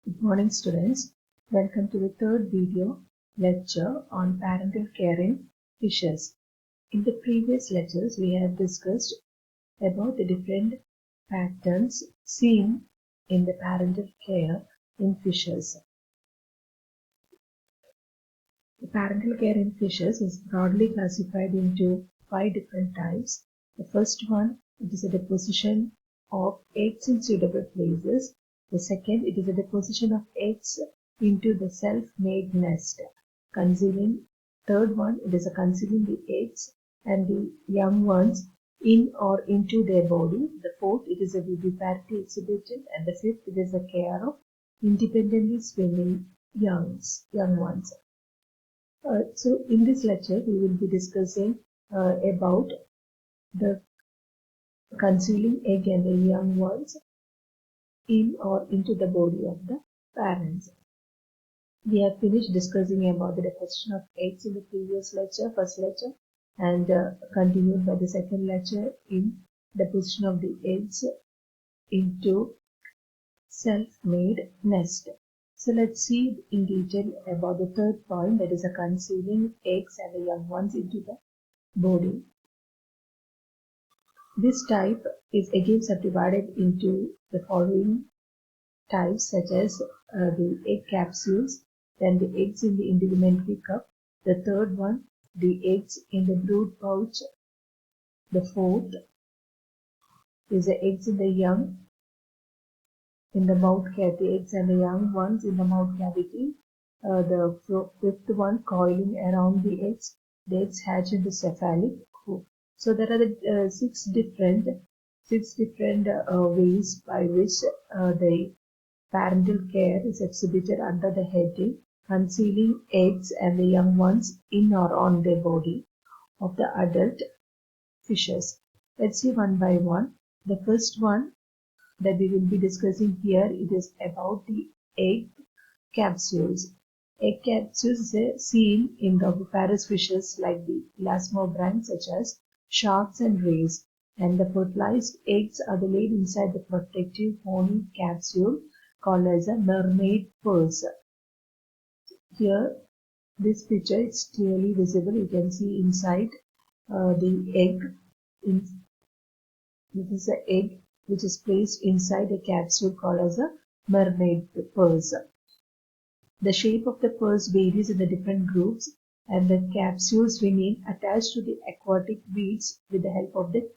Good morning, students. Welcome to the third video lecture on parental care in fishes. In the previous lectures, we have discussed about the different patterns seen in the parental care in fishes. The parental care in fishes is broadly classified into 5 different types. The first one, it is a deposition of eggs in suitable places. The second, it is a deposition of eggs into the self-made nest. Concealing. Third one, it is a concealing the eggs and the young ones in or into their body. The fourth, it is a viviparity exhibited, and the fifth, it is a care of independently swimming young ones. So in this lecture, we will be discussing about the concealing egg and the young ones in or into the body of the parents. We have finished discussing about the deposition of eggs in the previous lecture, first lecture, and continued by the second lecture in deposition of the eggs into self-made nest. So let's see in detail about the third point, that is a concealing eggs and the young ones into the body. This type is again subdivided into the following types, such as the egg capsules, then the eggs in the integumentary cup, the third one, the eggs in the brood pouch, the fourth is the eggs in the young in the mouth cavity, eggs and the young ones in the mouth cavity, the fifth one coiling around the eggs hatch into cephalic hoop. So there are the six different ways by which the parental care is exhibited under the heading concealing eggs and the young ones in or on their body of the adult fishes. Let's see one by one. The first one that we will be discussing here, it is about the egg capsules. Egg capsules is seen in the oviparous fishes like the elasmobranchs such as sharks and rays, and the fertilized eggs are laid inside the protective horny capsule called as a mermaid purse. Here, this picture is clearly visible. You can see inside the egg. This is the egg which is placed inside a capsule called as a mermaid purse. The shape of the purse varies in the different groups, and the capsules remain attached to the aquatic weeds with the help of the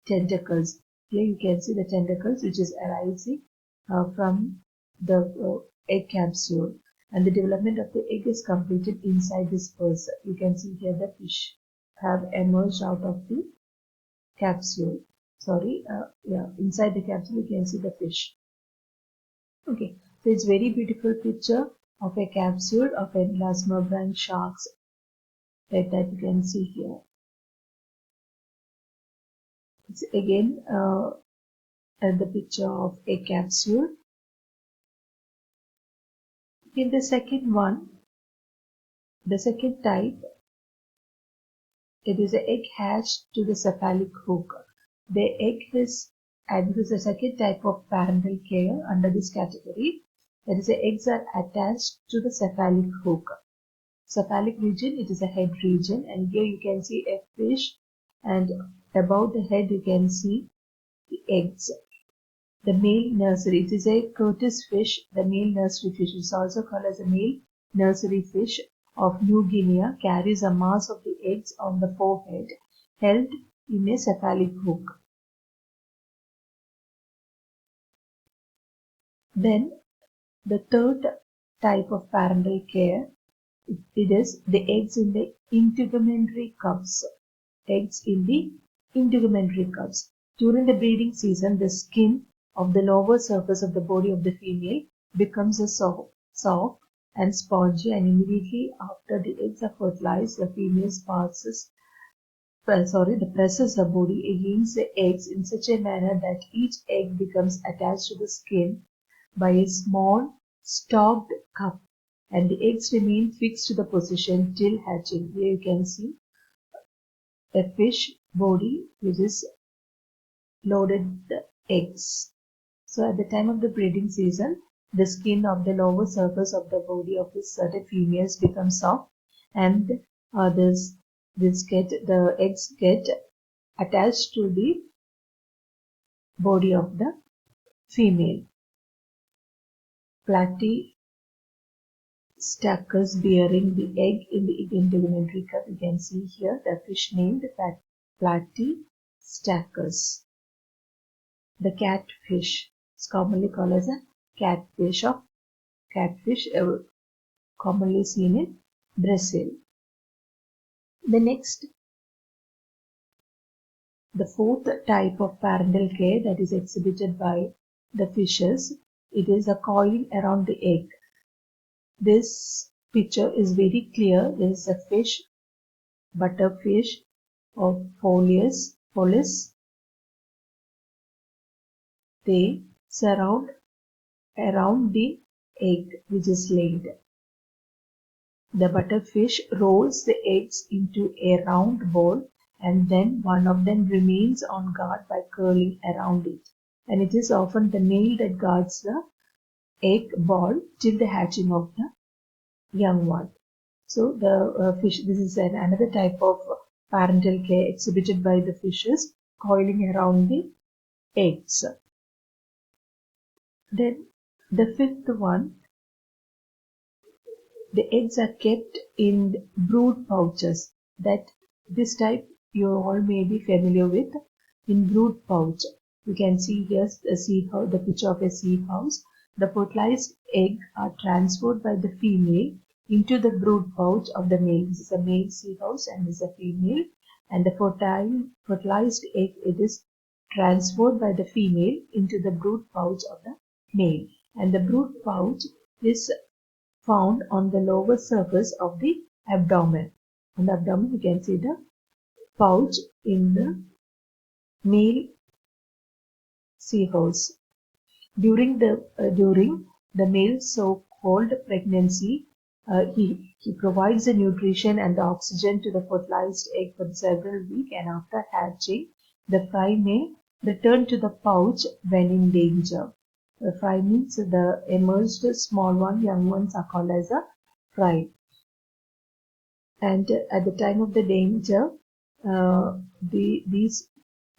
tentacles. Here you can see the tentacles which is arising from the egg capsule, and the development of the egg is completed inside this purse. You can see here the fish have emerged out of the capsule. Inside the capsule you can see the fish. Okay, so it's very beautiful picture of a capsule of an elasmobranch sharks that you can see here. It's again the picture of a capsule. In the second one, the second type, it is an egg hatched to the cephalic hook. The egg is, and this is the second type of parental care under this category. That is, the eggs are attached to the cephalic hook. Cephalic region, it is a head region, and here you can see a fish, and above the head you can see the eggs. The male nursery, it is a Curtis fish. The male nursery fish is also called as a male nursery fish of New Guinea, carries a mass of the eggs on the forehead, held in a cephalic hook. Then the third type of parental care, it is the eggs in the integumentary cups. Eggs in the integumentary cups. During the breeding season, the skin of the lower surface of the body of the female becomes a soft and spongy, and immediately after the eggs are fertilized, the female presses the body against the eggs in such a manner that each egg becomes attached to the skin by a small stalked cup, and the eggs remain fixed to the position till hatching. Here you can see a fish body which is loaded with the eggs. So at the time of the breeding season, the skin of the lower surface of the body of the certain females becomes soft, and the eggs get attached to the body of the female. Platystaccus bearing the egg in the integumentary cup. You can see here the fish named Platystaccus. The catfish is commonly called as a catfish, commonly seen in Brazil. The fourth type of parental care that is exhibited by the fishes, it is a coiling around the egg. This picture is very clear. There is a fish, butterfish or Polis. They surround around the egg which is laid. The butterfish rolls the eggs into a round ball, and then one of them remains on guard by curling around it. And it is often the male that guards the egg ball till the hatching of the young one. So the fish, this is another type of parental care exhibited by the fishes coiling around the eggs. Then the fifth one, the eggs are kept in brood pouches. This type you all may be familiar with. In brood pouch, you can see here the picture of a sea house. The fertilized egg are transferred by the female into the brood pouch of the male. This is a male sea house and this is a female. And the fertilized egg, it is transferred by the female into the brood pouch of the male. And the brood pouch is found on the lower surface of the abdomen. On the abdomen, you can see the pouch in the male seahorse. During the male so-called pregnancy, he provides the nutrition and the oxygen to the fertilized egg for several weeks, and after hatching, the fry may return to the pouch when in danger. The fry means the emerged small young ones are called as a fry. And at the time of the danger, these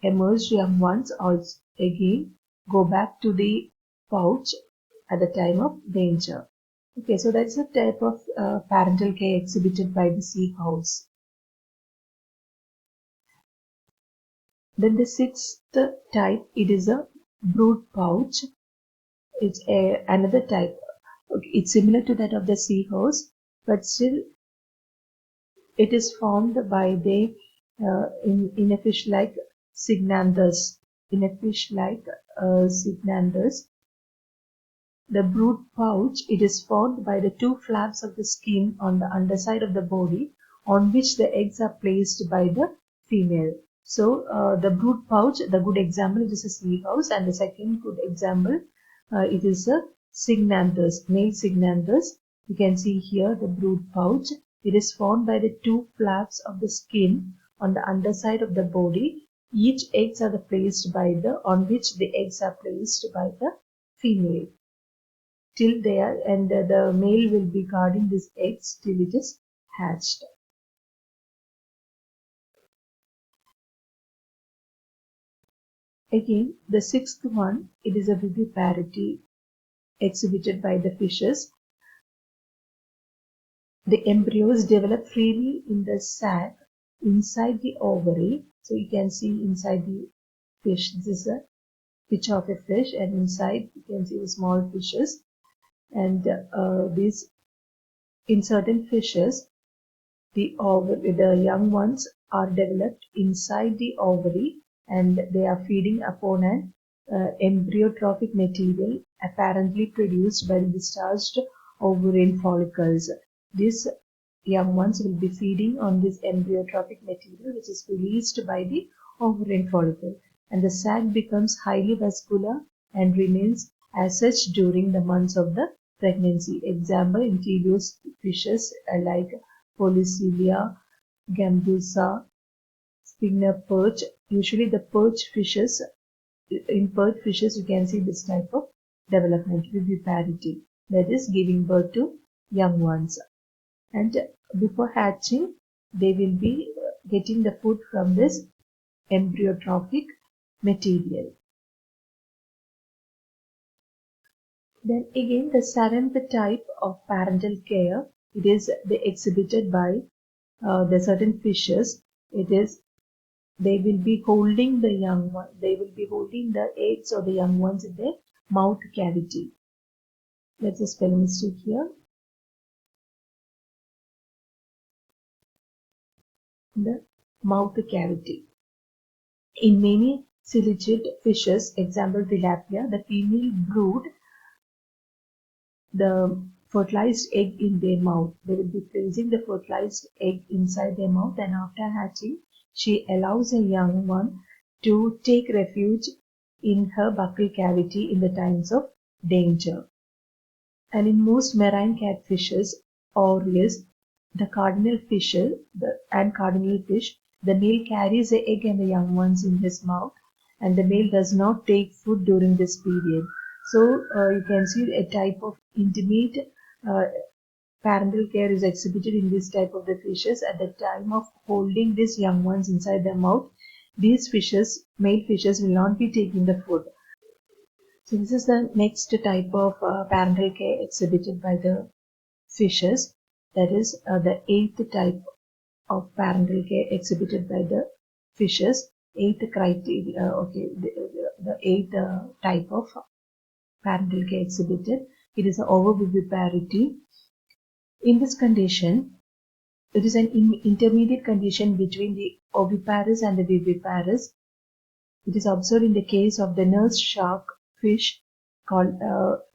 emerged young ones also again go back to the pouch at the time of danger. Okay, so that's a type of parental care exhibited by the sea house. Then the sixth type, it is a brood pouch. It's another type. Okay, it's similar to that of the seahorse, but still it is formed by the in a fish like Cygnanthus. The brood pouch, it is formed by the two flaps of the skin on the underside of the body, on which the eggs are placed by the female. So the brood pouch, the good example, it is a seahorse, and the second good example, it is a Cygnanthus, male Cygnanthus. You can see here the brood pouch. It is formed by the two flaps of the skin on the underside of the body. Each eggs are placed on which the eggs are placed by the female till they are, and the male will be guarding these eggs till it is hatched. Again, the sixth one, it is a viviparity exhibited by the fishes. The embryos develop freely in the sac inside the ovary. So you can see inside the fish, this is a picture of a fish, and inside you can see the small fishes. And these, in certain fishes, the young ones are developed inside the ovary, and they are feeding upon an embryotrophic material apparently produced by the discharged ovarian follicles. These young ones will be feeding on this embryotrophic material which is released by the ovarian follicle, and the sac becomes highly vascular and remains as such during the months of the pregnancy. Example, interius fishes like Polycilia, Gambusa, Spinner perch. Usually the perch fishes, in perch fishes you can see this type of development, viviparity, that is giving birth to young ones. And before hatching, they will be getting the food from this embryotrophic material. Then again, the seventh type of parental care, it is exhibited by the certain fishes. It is they will be holding the young one. They will be holding the eggs or the young ones in their mouth cavity. Let's a spell mistake here. The mouth cavity. In many ciliate fishes, example tilapia, the female brood the fertilized egg in their mouth. They will be placing the fertilized egg inside their mouth, and after hatching, she allows a young one to take refuge in her buccal cavity in the times of danger. And in most marine catfishes, Aureus, the cardinal fish, the male carries the egg and the young ones in his mouth, and the male does not take food during this period. So you can see a type of intimate parental care is exhibited in this type of the fishes at the time of holding these young ones inside their mouth. These fishes, male fishes, will not be taking the food. So this is the next type of parental care exhibited by the fishes. That is the eighth type of parental care exhibited by the fishes. Eighth criteria. The eighth type of parental care exhibited. It is ovoviviparity. In this condition, it is an intermediate condition between the oviparous and the viviparous. It is observed in the case of the nurse shark fish.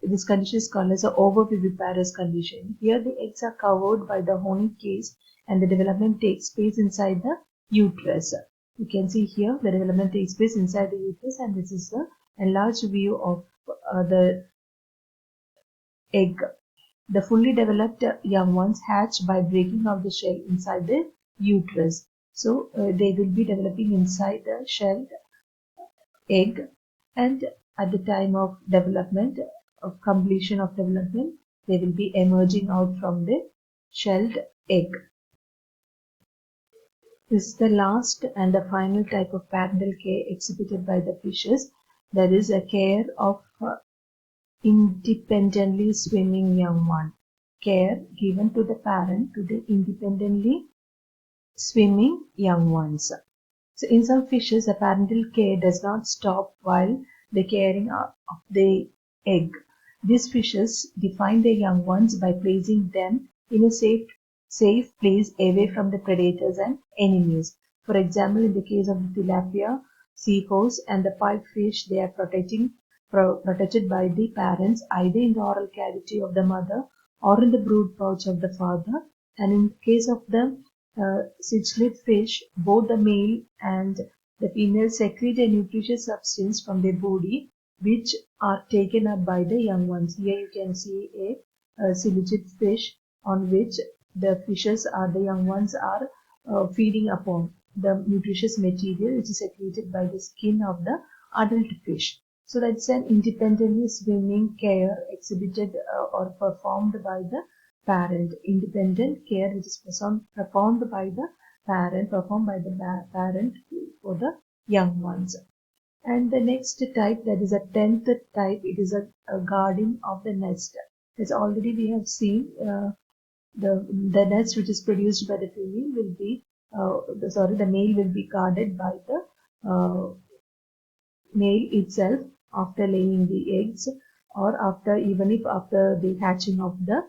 This condition is called as an ovoviviparous condition. Here the eggs are covered by the horny case and the development takes place inside the uterus. You can see here the development takes place inside the uterus, and this is the enlarged view of the egg. The fully developed young ones hatch by breaking out the shell inside the uterus. So they will be developing inside the shelled egg, and at the time of development, of completion of development, they will be emerging out from the shelled egg. This is the last and the final type of parental care exhibited by the fishes. That is a care of independently swimming young one. Care given to the parent to the independently swimming young ones. So in some fishes, the parental care does not stop while the caring of the egg. These fishes define their young ones by placing them in a safe place away from the predators and enemies. For example, in the case of the tilapia, seahorse, and the pipefish, they are protected by the parents either in the oral cavity of the mother or in the brood pouch of the father. And in case of the ciliate fish, both the male and the female secrete a nutritious substance from their body, which are taken up by the young ones. Here you can see a ciliate fish on which the young ones are feeding upon the nutritious material which is secreted by the skin of the adult fish. So that's an independently swimming care exhibited or performed by the parent. Independent care which is performed by the parent for the young ones. And the next type, that is a 10th type, it is a guarding of the nest. As already we have seen, the nest which is produced by the female will be the male will be guarded by the male itself after laying the eggs, or after the hatching of the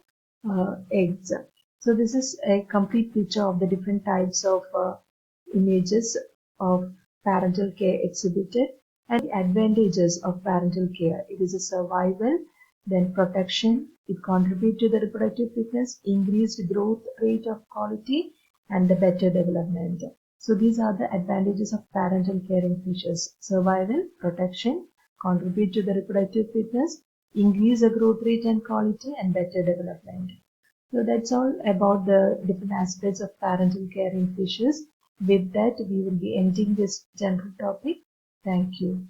eggs. So this is a complete picture of the different types of images of parental care exhibited, and the advantages of parental care. It is a survival, then protection, it contributes to the reproductive fitness, increased growth rate of quality, and the better development. So these are the advantages of parental care in fishes: survival, protection, contribute to the reproductive fitness, increase the growth rate and quality, and better development. So that's all about the different aspects of parental care in fishes. With that, we will be ending this general topic. Thank you.